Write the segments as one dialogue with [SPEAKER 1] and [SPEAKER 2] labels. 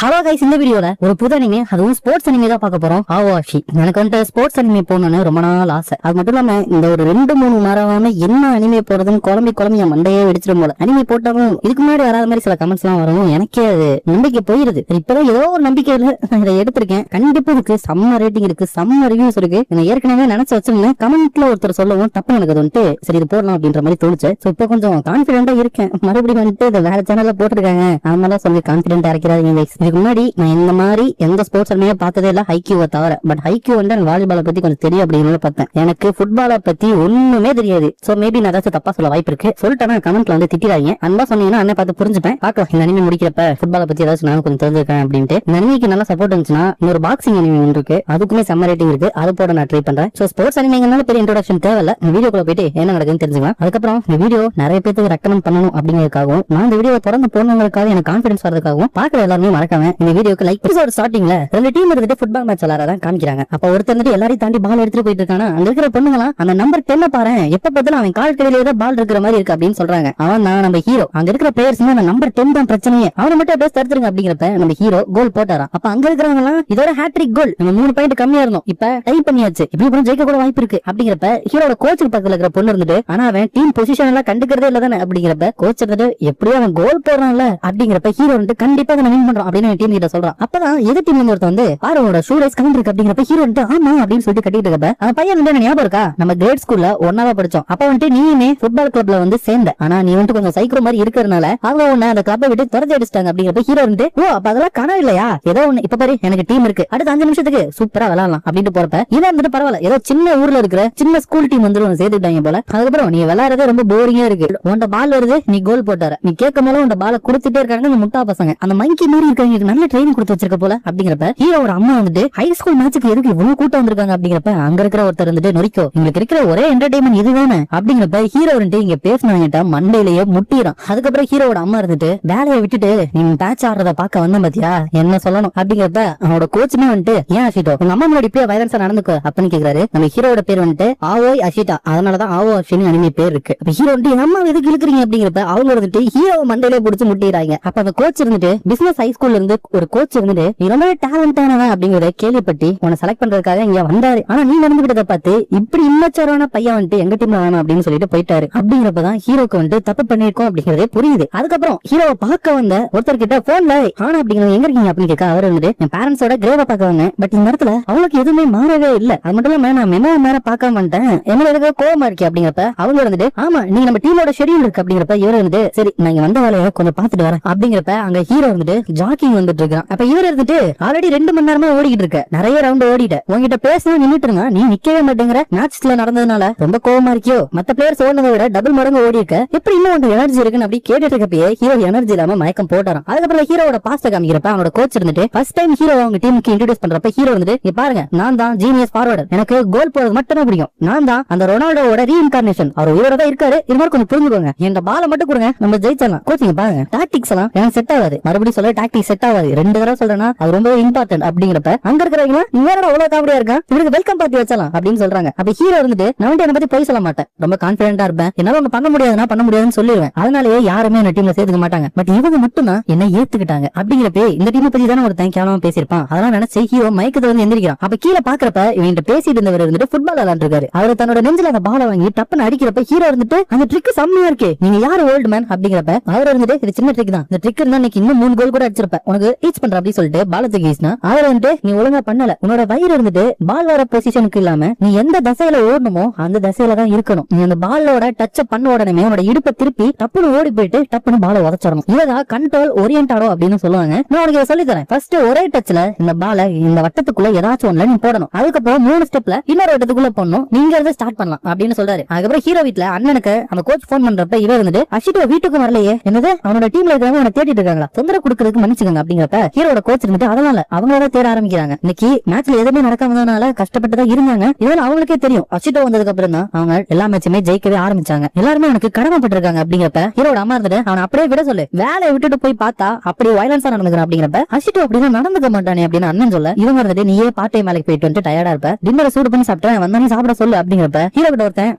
[SPEAKER 1] Hello guys, இந்த வீடியோல ஒரு புது அனிமே, அதுவும் ஸ்போர்ட்ஸ் அனிமே தான் பார்க்க போறோம். ஆவாஷி. எனக்கு வந்து ஸ்போர்ட்ஸ் அனிமே போகணும்னு ரொம்ப நாள் ஆசை. அது மட்டும் இல்லாம இந்த ஒரு 2-3 மரவாம என்ன அனிமே போறதுன்னு குழம்பி என் மண்டையே வெடிச்சிடும் போல. அனிமே போட்டாலும் இதுக்கு முன்னாடி வராத மாதிரி சில கமெண்ட்ஸ் எல்லாம் வரும். எனக்கே அது நம்பிக்கை போயிருது. இப்பதான் ஏதோ ஒரு நம்பிக்கையில இதை எடுத்திருக்கேன். கண்டிப்பா இதுக்கு செம்ம ரேட்டிங் இருக்கு, செம்ம ரிவ்யூஸ் இருக்கு. நான் ஏற்கனவே நினைச்சு வச்சிருந்தேன். கமெண்ட்ல ஒருத்தர் சொல்லவும் தப்பு எனக்கு வந்துட்டு சரி இது போடலாம் அப்படின்ற மாதிரி தோணுச்சு. இப்ப கொஞ்சம் கான்பிடென்டா இருக்கேன். மறுபடியும் வந்துட்டு இதை வேற சேனல்ல போட்டிருக்காங்க. அதனால சொல்லி கான்பிடென்டா இருக்கிறாங்க. இதுக்கு முன்னாடி நான் இந்த மாதிரி எந்த ஸ்போர்ட்ஸ் அனிமே பார்த்ததே இல்ல, ஹைக்யூவை தவிர. பட் ஹைக்யூ வந்து எனக்கு வாலிபாலை பத்தி கொஞ்சம் தெரியும் அப்படின்னு பார்த்தேன். எனக்கு ஃபுட்பாலை பத்தி ஒண்ணுமே தெரியாது. சோ மேபி நான் ஏதாச்சும் தப்பா சொல்ல வாய்ப்பு இருக்கு. சொல்லிட்டேன்னா கமெண்ட்ல வந்து திட்டிடாதீங்க. அன்பா சொன்னீங்கன்னா அண்ணன் பார்த்து புரிஞ்சுப்பேன். பாக்கலாம் இந்த அனிமே முடிக்கிறப்ப ஃபுட்பாலை பத்தி ஏதாச்சும் நானும் கொஞ்சம் தெரிஞ்சிருக்கேன் அப்படின்ட்டு. இந்த அனிமைக்கு நல்லா சப்போர்ட் இருந்துச்சுன்னா இன்னொரு பாக்ஸிங் அனிமே ஒன்று இருக்கு, அதுக்குமே செம்ம ரேட்டிங் இருக்கு. அது போட நான் ட்ரை பண்றேன். சோ ஸ்போர்ட்ஸ் அனிமேங்கனால பெரிய இன்ட்ரோடக்ஷன் தேவையில்ல. இந்த வீடியோக்குள்ள போயிட்டு என்ன நடக்குதுன்னு தெரிஞ்சுக்கலாம். அதுக்கப்புறம் இந்த வீடியோ நிறைய பேருக்கு ரெக்கமெண்ட் பண்ணணும் அப்படிங்கிறதுக்காகவும், நான் இந்த வீடியோ தொடர்ந்து போனவங்களுக்காக எனக்கு கான்பிடன்ஸ் வரதுக்காகவும் பாக்குற எல்லாருமே மறக்காம இந்த வீடியோக்கு லைக். எபிசோட் ஸ்டார்டிங்ல ரெண்டு டீம் இருந்துட்டு ஃபுட்பால் மேட்ச் விளையாடுறத காமிக்கிறாங்க. அப்ப ஒருத்தர் வந்துட்டு எல்லாரையும் தாண்டி பால் எடுத்துட்டு போயிட்டு இருக்கானா, அங்க இருக்கிற பொண்ணுங்களா அந்த நம்பர் 10 பாரு, எப்ப பார்த்தாலும் அவன் கால் கடையில பால் இருக்கிற மாதிரி இருக்கு அப்படின்னு சொல்றாங்க. அவன் நான் நம்ம ஹீரோ. அங்க இருக்கிற பிளேயர்ஸ் அந்த நம்பர் 10 தான் பிரச்சனையே, அவனை மட்டும் அப்படியே தடுத்துருங்க அப்படிங்கிறப்ப நம்ம ஹீரோ கோல் போட்டாராம். அப்ப அங்க இருக்கிறவங்க எல்லாம் இதோட ஹேட்ரிக் கோல், நம்ம 3 பாயிண்ட் கம்மியா இருந்தோம், இப்ப டை பண்ணியாச்சு, இப்படி கூட ஜெயிக்க கூட வாய்ப்பு இருக்கு அப்படிங்கிறப்ப ஹீரோட கோச்சுக்கு பக்கத்துல இருக்கிற பொண்ணு இருந்துட்டு ஆனா அவன் டீம் பொசிஷன் எல்லாம் கண்டுக்கிறதே இல்ல தானே அப்படிங்கிறப்ப கோச் இருந்துட்டு எப்படியும் அவன் கோல் போடுறான்ல அப்படிங்கிறப்ப ஹீரோ வந்து கண்டிப்பா அதை வின் பண்றோம் அப்படின்னு டீம் கிட்ட சொல்றான். அப்பதான் எதிர் டீம்ல ஒருத்தர் வந்து பாரோட ஷூ ரைஸ் கவுண்ட் இருக்கு அப்படிங்கிறப்ப ஹீரோ வந்து ஆமா அப்படின்னு சொல்லிட்டு கட்டிட்டு இருக்கப்ப அந்த பையன் வந்து ஞாபகம் இருக்கா, நம்ம கிரேட் ஸ்கூல்ல ஒன்னாவா படிச்சோம். அப்ப வந்துட்டு நீயுமே ஃபுட்பால் கிளப்ல வந்து சேர்ந்த, ஆனா நீ வந்து கொஞ்சம் சைக்கோ மாதிரி இருக்கிறதுனால அவங்க உன்ன அந்த கிளப்பை விட்டு துரத்தி அடிச்சிட்டாங்க அப்படிங்கிறப்ப ஹீரோ வந்து ஓ அப்ப அதெல்லாம் கனவு இல்லையா, ஏதோ ஒண்ணு இப்ப பாரு எனக்கு டீம் இருக்கு, அடுத்த 5 நிமிஷத்துக்கு சூப்பரா விளையாடலாம் அப்படின்ட்டு போறப்ப இதை வந்துட்டு பரவாயில்ல, ஏதோ சின்ன ஊர்ல இருக்கிற சின்ன ஸ்கூல் டீம் வந்து சேர்த்துட்டாங்க போல. அதுக்கப்புறம் நீ விளையாடுறதே ரொம்ப போரிங்கா இருக்கு, உன்ட பால் வருது நீ கோல் போட்டார, நீ கேட்கும் போல உன்ட பால கொடுத்துட்டே இருக்காங்க இந்த முட்டா பசங்க, அந்த மங்கி மீறி இருக்காங்க, நல்ல ட்ரைனிங் கொடுத்து வச்சிருக்க போல அப்படிங்கிறப்ப ஹீரோட அம்மா வந்துட்டு ஹை ஸ்கூல் மேட்சுக்கு எதுக்கு இவ்வளவு கூட்டம் வந்திருக்காங்க அப்படிங்கிறப்ப அங்க இருக்கிற ஒருத்தர் வந்துட்டு நொறிக்கோ உங்களுக்கு இருக்கிற ஒரே என்டர்டைன்மெண்ட் இதுதானே அப்படிங்கிறப்ப ஹீரோ வந்துட்டு இங்க பேசினாங்கிட்ட மண்டையிலேயே முட்டிறான். அதுக்கப்புறம் ஹீரோட அம்மா இருந்துட்டு வேலையை விட்டுட்டு நீ பேட்ச் ஆடுறத பாக்க வந்த பாத்தியா என்ன சொல்லணும் அப்படிங்கிறப்ப அவனோட கோச்சுமே வந்துட்டு ஏன் அஷிட்டோ உங்க அம்மா முன்னாடி இப்படியே வயலன்ஸா நடந்துக்கோ அப்படின்னு கேக்குறாரு. நம்ம ஹீரோட பேர் வந்துட்டு ஆவோய் அஷிட்டா, அதனாலதான் ஆவோ அஷின்னு அனிமே பேர் இருக்கு. அப்ப ஹீரோ வந்துட்டு எங்க அம்மா எதுக்கு இழுக்கிறீங்க அப்படிங்கிறப்ப அவங்க வந்துட்டு ஹீரோ மண்டையிலே புடிச்சு முட்டிடுறாங்க. அப்ப அந்த கோச் இருந்துட்டு பிசினஸ் ஹை ஸ்கூல்ல இருந்து ஒரு கோச் இருந்துட்டு நீ ரொம்ப டேலண்டானவன் அப்படிங்கறத கேள்விப்பட்டு உன்னை செலக்ட் பண்றதுக்காக இங்க வந்தாரு, ஆனா நீ நடந்துகிட்டத பார்த்து இப்படி இம்மச்சரான பையன் வந்துட்டு எங்க டீம்ல வேணும் அப்படின்னு சொல்லிட்டு போயிட்டாரு அப்படிங்கிறப்பதான் ஹீரோக்கு வந்து தப்பு பண்ணிருக்கோம் அப்படிங்கறதே புரியுது. அதுக்கப்புறம் ஹீரோவை பார்க்க வந்த ஒருத்தர் கிட்ட போன்ல ஆனா அப்படிங்கிறது எங்க இருக்கீங்க அப்படின்னு கேட்க அவர் வந்துட்டு என் பேரண்ட்ஸோட கிரேவ பார்க்க வந்தேன், பட் இந்த இடத்துல அவங்களுக்கு எதுவுமே மாறவே இல்ல, அது மட்டும் இல்லாம நான் மெமோ மேல பார்க்க வந்துட்டேன், என்ன எதுக்கு கோவமா இருக்கே அப்படிங்கிறப்ப அவங்க வந்துட்டு ஆமா நீங்க நம்ம டீமோட ஷெட்யூல் இருக்கு அப்படிங்கிறப்ப இவர் வந்துட்டு சரி நான் இங்க வந்த வேலையை கொஞ்சம் பாத்துட்டு வரேன் அப்படிங்கிறப்ப அங்க ஹீரோ வந்துட்டு ஜாக்கிங் வந்துட்டு இருக்கான். அப்ப இவர் இருந்துட்டு ஆல்ரெடி 2 மணி நேரமா ஓடிக்கிட்டு இருக்க, நிறைய ரவுண்ட் ஓடிட்ட, உங்ககிட்ட பேசணும் நின்னுட்டு இருந்தா நீ நிக்கவே மாட்டேங்கிற, மேட்ச்ல நடந்ததுனால ரொம்ப கோவமா இருக்கியோ, மத்த பிளேயர்ஸ் ஓடுனதை விட டபுள் மடங்கு ஓடி இருக்க, எப்படி இன்னும் உனக்கு எனர்ஜி இருக்குன்னு அப்படி கேட்டுட்டு இருக்கப்பயே ஹீரோ எனர்ஜி இல்லாம மயக்கம் போட்டாராம். அதுக்கப்புறம் ஹீரோட பாஸ்ட காமிக்கிறப்ப அவனோட கோச் இருந்துட்டு ஃபர்ஸ்ட் டைம் ஹீரோ அவங்க டீமுக்கு இன்ட்ரோடியூஸ் பண்றப்ப ஹீரோ வந்துட்டு இங்க பாருங்க நான் தான் ஜீனியஸ் ஃபார்வர்டர், எனக்கு கோல் போறது மட்டும் தான் பிடிக்கும், நான் தான் அந்த ரொனால்டோவோட ரீஇன்கார்னேஷன், அவர் உயிரோட தான் இருக்காரு, இது மாதிரி கொஞ்சம் புரிஞ்சுக்கோங்க, என் பால மட்டும் கொடுங்க நம்ம ஜெயிச்சலாம். கோச்சிங்க பாருங்க டாக்டிக்ஸ் எல்லாம் எனக்கு செட் ஆகாது, மறுபடியும் சொல்ல டாக்டிக்ஸ் செட் ஆகாது, 2 தடவை சொல்றேன்னா அது ரொம்ப இம்பார்ட்டன்ட் அப்படிங்கிறப்ப அங்க இருக்கிறவங்க இவரோட அவ்வளவு காமெடியா இருக்கா, இவருக்கு வெல்கம் பார்ட்டி வச்சலாம் அப்படின்னு சொல்றாங்க. அப்ப ஹீரோ இருந்துட்டு நான் என்ன பத்தி போய் சொல்ல மாட்டேன், ரொம்ப கான்பிடென்டா இருப்பேன், என்னால ஒண்ணு பண்ண முடியாதுன்னா பண்ண முடியாதுன்னு சொல்லிடுவேன், அதனாலேயே யாருமே என்ன டீம்ல சேர்த்துக்க மாட்டாங்க, பட் இவங்க மட்டும் தான் என்ன ஏத்துக்கிட்டாங்க அப்படிங்கிறப்ப இந்த டீம் பத்தி தானே ஒருத்தன் கேவலமா பேசியிருப்பான், அதெல்லாம் நினைச்சு ஹீரோ மயக்கத்துல வந்து எந்திரிக்கிறான். அப்ப கீழே பாக்குறப்ப இவங்க பேசிட்டு இருந்தவர் இருந்துட்டு ஃபுட்பால் விளையாண்டு இருக்காரு, அவர் தன்னோட நெஞ்சில அந்த பாலை வாங்கி டப்புன்னு அடிக்கிறப்ப ஹீரோ இருந்துட்டு அந்த ட்ரிக் செம்மையா இருக்கு, நீங்க யாரு ஓல்டு மேன் அப்படிங்கிறப்ப அவர் இருந்துட்டு இது சின்ன ட்ரிக் தான், இந்த ட்ரிக் இருந்தா இன்னைக்கு இன்னும் 3 கோல் கூட அடிச்சிருப்பேன், உனக்கு டீச் பண்ற அப்படின்னு சொல்லிட்டு பால தூக்கினா அவர் வந்துட்டு நீ ஒழுங்கா பண்ணல, உன்னோட வயிறு இருந்துட்டு பால் வர பொசிஷனுக்கு இல்லாம நீ எந்த தசையில ஓடணுமோ அந்த தசையில தான் இருக்கணும், நீ அந்த பாலோட டச்ச பண்ண உடனே உன்னோட இடுப்பை திருப்பி டப்புன்னு ஓடி போயிட்டு டப்புன்னு பால உதச்சிடணும், இதான் கண்ட்ரோல் ஓரியன்டாடோ அப்படின்னு சொல்லுவாங்க. நான் உனக்கு சொல்லி தரேன், ஃபர்ஸ்ட் ஒரே டச்ல இந்த பால இந்த வட்டத்துக்குள்ள ஏதாச்சும் ஒண்ணுல நீ போடணும், அதுக்கப்புறம் 3 ஸ்டெப்ல இன்னொரு வட்டத்துக்குள்ள போடணும், நீங்க இருந்து ஸ்டார்ட் பண்ணலாம் அப்படின்னு சொல்றாரு. அதுக்கப்புறம் ஹீரோ வீட்ல அண்ணனுக்கு அந்த கோச் போன் பண்றப்ப இவர் இருந்துட்டு அஷிட்டோ வீட்டுக்கு வரலையே, என்னது அவனோட டீம்ல இருக்கிறவங்க அவனை தேடிட்டு இருக்காங்களா, தொந்தரவு கொடுக்கறதுக்கு மன்னிச்சுக்கங்க அப்படிங்கிறப்ப ஹீரோட கோச் இருந்துட்டு அதனால அவங்களோட தேட ஆரம்பிக்கிறாங்க. இன்னைக்கு மேட்ச்ல எதுவுமே நடக்காமனால கஷ்டப்பட்டுதான் இருந்தாங்க, இதெல்லாம் அவங்களுக்கே தெரியும், அஷிட்டோ வந்ததுக்கு அப்புறம் தான் அவங்க எல்லா மேட்சுமே ஜெயிக்கவே ஆரம்பிச்சாங்க, எல்லாருமே எனக்கு கடமைப்பட்டிருக்காங்க அப்படிங்கிறப்ப ஹீரோட அம்மா இருந்துட்டு அவனை அப்படியே விட சொல்லு, வேலையை விட்டுட்டு போய் பார்த்தா அப்படி வயலன்ஸா நடந்துக்கிறான் அப்படிங்கிறப்ப அஷிட்டோ அப்படின்னா நடந்துக்க மாட்டானே அப்படின்னு அண்ணன் சொல்ல இவங்க இருந்துட்டு நீயே பார்ட் டைம் வேலைக்கு போயிட்டு வந்து டயர்டா இருப்ப, டின்னரை சூடு பண்ணி சாப்பிட்டேன் வந்தானே சாப்பிட சொல்லு அப்படிங்கிறப்ப ஹீரோ கிட்ட ஒருத்தன்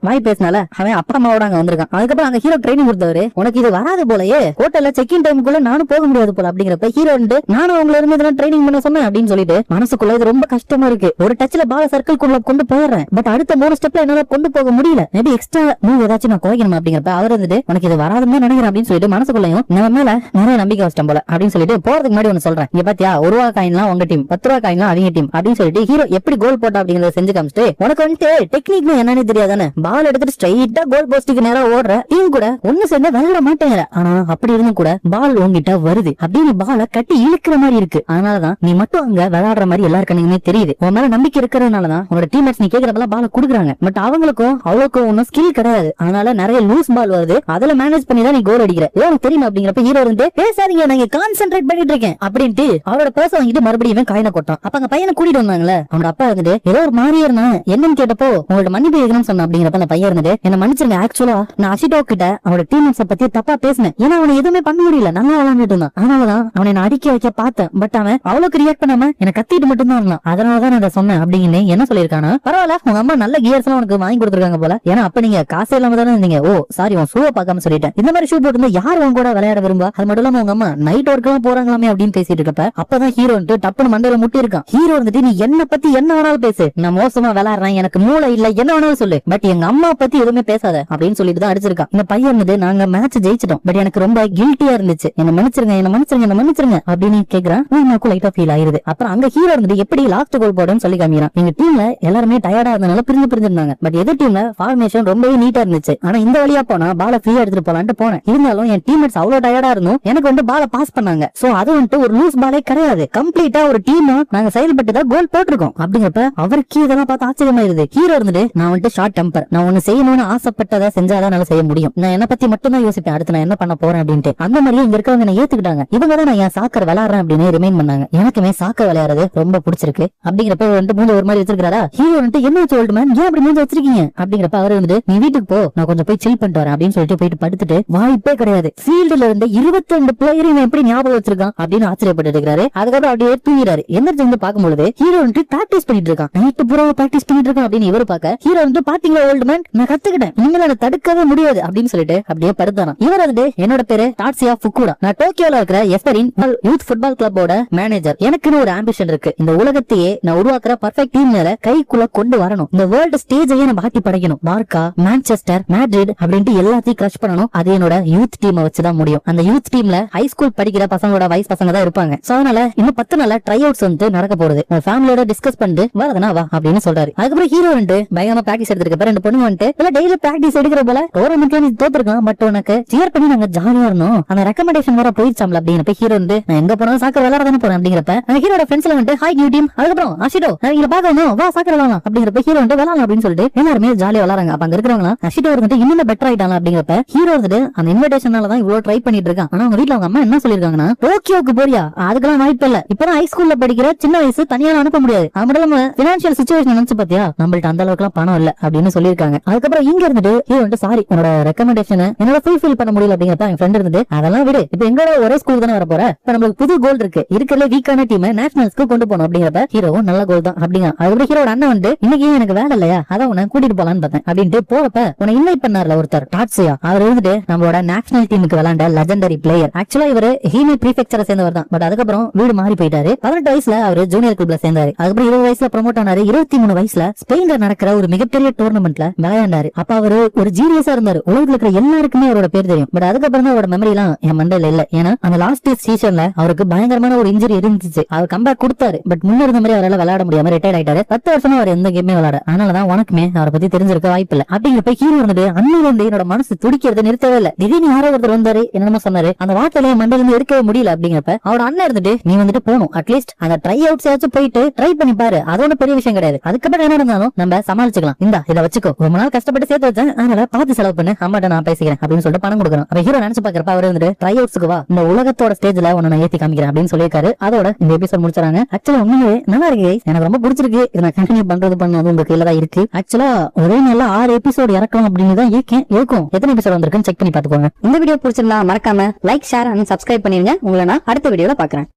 [SPEAKER 1] வாய் பேசினால அவன் அப்பா அம்மாவோட அங்க வந்திருக்கான். அதுக்கப்புறம் அங்க ஹீரோ ட்ரைனிங் கொடுத்தவரு உனக்கு இது வராது போலயே, ஹோட்டல்ல செக் இன் டைமுக்குள்ள நானும் போக முடியாது போல அப்படிங்கிறப்ப ஹீரோ ஹீரோ வந்து நானும் உங்களை இருந்து இதெல்லாம் ட்ரைனிங் பண்ண சொன்னேன் அப்படின்னு சொல்லிட்டு மனசுக்குள்ள இது ரொம்ப கஷ்டமா இருக்கு. ஒரு டச்ல பால சர்க்கிள்குள்ள கொண்டு போயிடுறேன், பட் அடுத்த 3 ஸ்டெப்ல என்னால கொண்டு போக முடியல. மேபி எக்ஸ்ட்ரா மூவ் ஏதாச்சும் நான் குறைக்கணும் அப்படிங்கிறப்ப அவர் வந்துட்டு உனக்கு இது வராதுன்னு நினைக்கிறேன் அப்படின்னு சொல்லிட்டு மனசுக்குள்ளையும் நம்ம மேல நிறைய நம்பிக்கை வச்சிட்டோம் போல அப்படின்னு சொல்லிட்டு போறதுக்கு முன்னாடி ஒன்னு சொல்றேன். இங்க பாத்தியா, 1 ரூபா காயின்லாம் உங்க டீம், 10 ரூபா காயின்லாம் அவங்க டீம் அப்படின்னு சொல்லிட்டு ஹீரோ எப்படி கோல் போட்டா அப்படிங்கறத செஞ்சு காமிச்சிட்டு உனக்கு வந்துட்டு டெக்னிக் என்னன்னு தெரியாதானே, பால் எடுத்துட்டு ஸ்ட்ரைட்டா கோல் போஸ்டுக்கு நேரா ஓடுற டீம் கூட ஒண்ணு சேர்ந்து விளையாட மாட்டேங்கிற. ஆனா அப்படி இருந்தும் கூட பால் உங்ககிட்ட வருது அப்படின்னு பால கட்டி இழுக்கிற மாதிரி இருக்கு. அதனாலதான் நீ மட்டும் அங்க விளையாடுற மாதிரி எல்லாரு கண்ணுக்குமே தெரியுது. உன் மேல நம்பிக்கை இருக்கிறதுனாலதான் உன்னோட டீம்மேட்ஸ் நீ கேக்குறப்பெல்லாம் பால குடுக்குறாங்க. பட் அவங்களுக்கும் அவ்வளவுக்கும் ஒன்னும் ஸ்கில் கிடையாது. அதனால நிறைய லூஸ் பால் வருது, அதுல மேனேஜ் பண்ணி தான் நீ கோல் அடிக்கிற. ஏன் தெரியும் அப்படிங்கிறப்ப ஹீரோ வந்து பேசாதீங்க, நான் கான்சென்ட்ரேட் பண்ணிட்டு இருக்கேன் அப்படின்ட்டு அவரோட பர்ஸ் வாங்கிட்டு மறுபடியும் காயின கொட்டான். அப்ப அங்க பையனை கூட்டிட்டு வந்தாங்களே, அவனோட அப்பா இருந்துட்டு ஏதோ ஒரு மாதிரியா இருந்தா என்னன்னு கேட்டப்போ உங்களோட மன்னிப்பு கேட்கணும்னு சொன்ன. அப்படிங்கிறப்ப அந்த பையன் இருந்துட்டு என்ன மன்னிச்சிருங்க, ஆக்சுவலா நான் அஷிடோ கிட்ட அவனோட டீம்மேட்ஸ பத்தி தப்பா பேசினேன். ஏன்னா அவனை எதுவுமே பண்ண முடியல, நல்லா விளையாண்டுட்டு இருந்தான். அதனாலதான் அவனை நான் அடிக்க வைக்க பார்த்தேன். பட் அவன் அவ்வளவுக்கு ரியாக்ட் பண்ணாம என்ன கத்திட்டு மட்டும் தான் இருந்தான். அதனாலதான் நான் அதை சொன்னேன் அப்படின்னு என்ன சொல்லிருக்கானா. பரவாயில்ல, உங்க அம்மா நல்ல கியர்ஸ் எல்லாம் உனக்கு வாங்கி கொடுத்துருக்காங்க போல. ஏன்னா அப்ப நீங்க காசு இல்லாம தானே இருந்தீங்க. ஓ சாரி, உன் ஷூவை பார்க்காம சொல்லிட்டேன். இந்த மாதிரி ஷூ போட்டு யார் உங்க கூட விளையாட விரும்பா? அது மட்டும் இல்லாம உங்க அம்மா நைட் ஒர்க் எல்லாம் போறாங்களாமே அப்படின்னு பேசிட்டு இருக்கப்ப அப்பதான் ஹீரோ வந்துட்டு டப்புனு மண்டையில முட்டி இருக்கான். ஹீரோ வந்துட்டு நீ என்ன பத்தி என்ன வேணாலும் பேசு, நான் மோசமா விளையாடுறேன், எனக்கு மூளை இல்ல, என்ன வேணாலும் சொல்லு, பட் எங்க அம்மா பத்தி எதுவுமே பேசாத அப்படின்னு சொல்லிட்டு தான் அடிச்சிருக்கான். இந்த பையன் வந்து நாங்க மேட்ச் ஜெயிச்சிட்டோம், பட் எனக்கு ரொம்ப கில்ட்டியா இருந்துச்சு, என்ன மன்னிச்சிருங்க என்ன மன்னிச்சிருங்க என்ன மன்னிச்சிருங்க அப்படின்னு கேக்குறான். எனக்கு லைட்டா ஃபீல் ஆயிருது. அப்புறம் அங்க ஹீரோ வந்துட்டு எப்படி லாஸ்ட் கோல் போடுன்னு சொல்லி காமிக்கிறான். எங்க டீம்ல எல்லாருமே டயர்டா இருந்தனால பிரிஞ்சிருந்தாங்க, பட் எதிர் டீம்ல ஃபார்மேஷன் ரொம்பவே நீட்டா இருந்துச்சு. ஆனா இந்த வழியா போனா பால ஃப்ரீயா எடுத்துட்டு போலான்ட்டு போனேன். இருந்தாலும் என் டீம்மேட்ஸ் அவ்வளவு டயர்டா இருந்தும் எனக்கு வந்து பால பாஸ் பண்ணாங்க. சோ அது வந்துட்டு ஒரு லூஸ் பாலே கிடையாது, கம்ப்ளீட்டா ஒரு டீமா நாங்க செயல்பட்டு தான் கோல் போட்டிருக்கோம் அப்படிங்கறப்ப அவருக்கு இதெல்லாம் பார்த்து ஆச்சரியமாயிருது. ஹீரோ இருந்துட்டு நான் வந்துட்டு ஷார்ட் டெம்பர், நான் ஒண்ணு செய்யணும்னு ஆசைப்பட்டதை செஞ்சாதான் என்னால செய்ய முடியும், நான் என்ன பத்தி மட்டும் தான் யோசிப்பேன், அடுத்து நான் என்ன பண்ண போறேன் அப்படின்ட்டு. அந்த மாதிரியே இங்க இருக்கவங்க என்ன ஏத்துக்கிட்டாங்க. இவங்க தான் நான் என் சாக்கர் விளையாடுறேன் அப்படின்னு ரிமைண்ட் பண்ணாங்க. எனக்குமே சாக்கர் விளையாடுறது ரொம்ப பிடிச்சிருக்கு அப்படிங்கிறப்ப வந்துட்டு மூஞ்ச ஒரு மாதிரி வச்சிருக்காரா. ஹீரோ வந்துட்டு என்ன ஓல்டு மேன் ஏன் அப்படி மூஞ்ச வச்சிருக்கீங்க அப்படிங்கிறப்ப அவர் வந்துட்டு நீ வீட்டுக்கு போ, நான் கொஞ்சம் போய் சில் பண்ணிட்டு வரேன் அப்படின்னு சொல்லிட்டு போயிட்டு படுத்துட்டு வாய்ப்பே கிடையாது. ஃபீல்டுல இருந்து 22 பிளேயரையும் எப்படி ஞாபகம் வச்சிருக்கான் அப்படின்னு ஆச்சரியப்பட்டு இருக்கிறாரு. அதுக்கப்புறம் அப்படியே தூங்கிறாரு. எந்திரிச்சு வந்து பார்க்கும்போது ஹீரோ வந்துட்டு பிராக்டிஸ் பண்ணிட்டு இருக்கான். நைட்டு பூரா பிராக்டிஸ் பண்ணிட்டு இருக்கான் அப்படின்னு இவரு பார்க்க ஹீரோ வந்து பாத்தீங்களா ஓல்டு மேன், நான் கத்துக்கிட்டேன், இனிமேல் அதை தடுக்கவே முடியாது அப்படின்னு சொல்லிட்டு அப்படியே படுத்தானா. இவர் வந்து என்னோட பேரு டாட்சியா ஃபுகுடா, நான் டோக்கியோல இருக்கிற எஸ்பரின் யூத் ஃபுட்பால் கிளப்போட மேனேஜர். எனக்குன்னு ஒரு ஆம்பிஷன் இருக்கு, இந்த உலகத்தையே நான் உருவாக்குற பர்ஃபெக்ட் டீம் மேல கைக்குள்ள கொண்டு வரணும், இந்த வேர்ல்டு ஸ்டேஜையே நான் பாட்டி படைக்கணும், பார்க்கா மான்செஸ்டர் மேட்ரிட் அப்படின்ட்டு எல்லாத்தையும் கிரஷ் பண்ணணும். அது என்னோட யூத் டீமை வச்சுதான் முடியும். அந்த யூத் டீம்ல ஹை ஸ்கூல் படிக்கிற பசங்களோட வயசு பசங்க தான் இருப்பாங்க. சோ அதனால இன்னும் 10 நாள்ல ட்ரை அவுட்ஸ் வந்து நடக்க போகுது, ஃபேமிலியோட டிஸ்கஸ் பண்ணிட்டு வரதுனா வா அப்படின்னு சொல்றாரு. அதுக்கப்புறம் ஹீரோ வந்து பயங்கரமா பிராக்டிஸ் எடுத்துருக்க ரெண்டு பொண்ணு வந்துட்டு இல்ல டெய்லி பிராக்டிஸ் எடுக்கிற போல டோர்னமெண்ட்ல நீ தோத்துருக்கலாம், பட் உனக்கு சியர் பண்ணி நாங்க ஜாலியா இருந்தோம், அந்த ரெக்கமெண்டேஷன் வர போயிடுச்சாம்ல அப்படின்னு ஹீரோ வந்து நான் எங்க போனாலும் சாக்கர் விளையாட தானே போறேன் அப்படிங்கிறப்ப அந்த ஹீரோட ஃப்ரெண்ட்ஸ்ல வந்து ஹாய் நியூ டீம், அதுக்கப்புறம் அஷிடோ நீங்க பாக்கணும் வா சாக்கர் விளையாடலாம் அப்படிங்கிறப்ப ஹீரோ வந்து விளையாடலாம் அப்படின்னு சொல்லிட்டு எல்லாருமே ஜாலியா விளையாடுறாங்க. அப்ப அங்க இருக்கிறவங்க அஷிடோ வந்துட்டு இன்னும் பெட்டர் ஆயிட்டாங்க அப்படிங்கிறப்ப ஹீரோ வந்துட்டு அந்த இன்விடேஷனால தான் இவ்வளவு ட்ரை பண்ணிட்டு இருக்கான். ஆனா அவங்க வீட்டுல அவங்க அம்மா என்ன சொல்லிருக்காங்கன்னா டோக்கியோக்கு போறியா, அதுக்கெல்லாம் வாய்ப்பு இல்ல, இப்பதான் ஹை ஸ்கூல்ல படிக்கிற சின்ன வயசு தனியா அனுப்ப முடியாது, அது மட்டும் இல்லாம பினான்சியல் சிச்சுவேஷன் நினைச்சு பாத்தியா நம்மள்ட்ட அந்த அளவுக்கு எல்லாம் பணம் இல்ல அப்படின்னு சொல்லிருக்காங்க. அதுக்கப்புறம் இங்க இருந்துட்டு ஹீரோ வந்து சாரி உன்னோட ரெக்கமெண்டேஷன் என்னால ஃபுல்ஃபில் பண்ண முடியல அப்படிங்கிறப்ப என் ஃப்ரெண்ட் இருந்துட்டு அதெல்லாம் விடு, இப்ப எங்களோட ஒரே ஸ்கூல் தானே வர போற, இப்ப நம்மளுக்கு புது கோல் இருக்கு, இருக்கிற வீக்கான டீம் நேஷனல்ஸ்க்கு கொண்டு போகணும் அப்படிங்கிறப்ப ஹீரோவும் நல்ல கோல் தான் அப்படிங்க. அதுக்கப்புறம் ஹீரோட அண்ணன் வந்து இன்னைக்கு எனக்கு வேலை இல்லையா, அதான் உன்னை கூட்டிட்டு போலான்னு பார்த்தேன் அப்படின்ட்டு போறப்ப உன்னை இன்வைட் பண்ணார்ல ஒருத்தர் டாட்சியா, அவர் இருந்துட்டு நம்மளோட நேஷனல் டீமுக்கு விளையாண்ட லெஜெண்டரி பிளேயர். ஆக்சுவலா இவரு ஹீமே பிரீஃபெக்சரை சேர்ந்தவர் தான், பட் அதுக்கப்புறம் வீடு மாறி போயிட்டாரு. 18 வயசுல அவரு ஜூனியர் கிளப்ல சேர்ந்தாரு. அதுக்கப்புறம் 20 வயசுல ப்ரமோட் ஆனாரு. 23 வயசுல ஸ்பெயின்ல நடக்கிற ஒரு மிகப்பெரிய டோர்னமெண்ட்ல விளையாண்டாரு. அப்ப அவரு ஒரு ஜீனியஸா இருந்தாரு, உலகத்துல இருக்கிற எல்லாருக்குமே அவரோட பேர் தெரியும். பட் அதுக்கப்புறம் அவரோட மெமரி எல்லாம் என் மண்டையில இல்ல, ஏன்னா அந்த லாஸ்ட் சீசன்ல அவருக்கு பயங்கரமான ஒரு இன்ஜுரி இருந்துச்சு. அவர் கம்பேக் கொடுத்தாரு, பட் முன்ன இருந்த மாதிரி அவரால் விளையாட முடியாம ரிட்டையர் ஆயிட்டாரு. 10 வருஷமா அவர் எந்த கேமே விளையாட, அதனாலதான் உனக்குமே அவரை பத்தி தெரிஞ்சிருக்க வாய்ப்பு இல்ல அப்படிங்கிறப்ப ஹீரோ இருந்துட்டு அன்னையில இருந்து என்னோட மனசு துடிக்கிறது நிறுத்தவே இல்ல. திடீர்னு யாரோ ஒருத்தர் வந்தாரு, என்னமோ சொன்னாரு, அந்த வார்த்தையில மண்டையில இருந்து எடுக்கவே முடியல அப்படிங்கிறப்ப அவரோட அண்ணன் இருந்துட்டு நீ வந்துட்டு போகணும், அட்லீஸ்ட் அந்த ட்ரை அவுட்ஸ் ஏதாச்சும் போயிட்டு ட்ரை பண்ணி பாரு, அதோட பெரிய விஷயம் கிடையாது, அதுக்கப்புறம் என்ன இருந்தாலும் நம்ம சமாளிச்சுக்கலாம், இந்தா இதை வச்சுக்கோ, ரொம்ப நாள் கஷ்டப்பட்டு சேர்த்து வச்சேன், அதனால பார்த்து செலவு பண்ணு, அம்மாட்ட நான் பேசிக்கிறேன் அப்படின்னு சொல்லிட்டு பணம் கொடுக்கணும். அப்ப ஹீரோ நினைச்சு பாக்குறப்ப அவர் வந்துட்டு ட்ரை அவுட்ஸ்க்கு வா, இந்த உலகத்தோட ஸ்டேஜ்ல உன்னை நான் ஏத்தி காமிக்கிறேன் அப்படின்னு சொல்லியிருக்காரு. அதோட இந்த எபிசோட் முடிச்சாங்க. ஆக்சுவலா உண்மையே நல்லா இருக்கு, எனக்கு ரொம்ப பிடிச்சிருக்கு. இதை நான் கண்டினியூ பண்றது பண்ணது உங்க கையில தான் இருக்கு. ஆக்சுவலா ஒரே நல்லா 6 எபிசோடு இறக்கலாம் அப்படின்னு தான் இருக்கும். எத்தனை எபிசோட் வந்திருக்குன்னு செக் பண்ணி பாத்துக்கோங்க. இந்த வீடியோ பிடிச்சிருந்தா மறக்காம லைக், ஷேர் அண்ட் சப்ஸ்கிரைப் பண்ணிருங்க. உங்களை நான் அடுத்த வீடியோல பாக்குறேன்.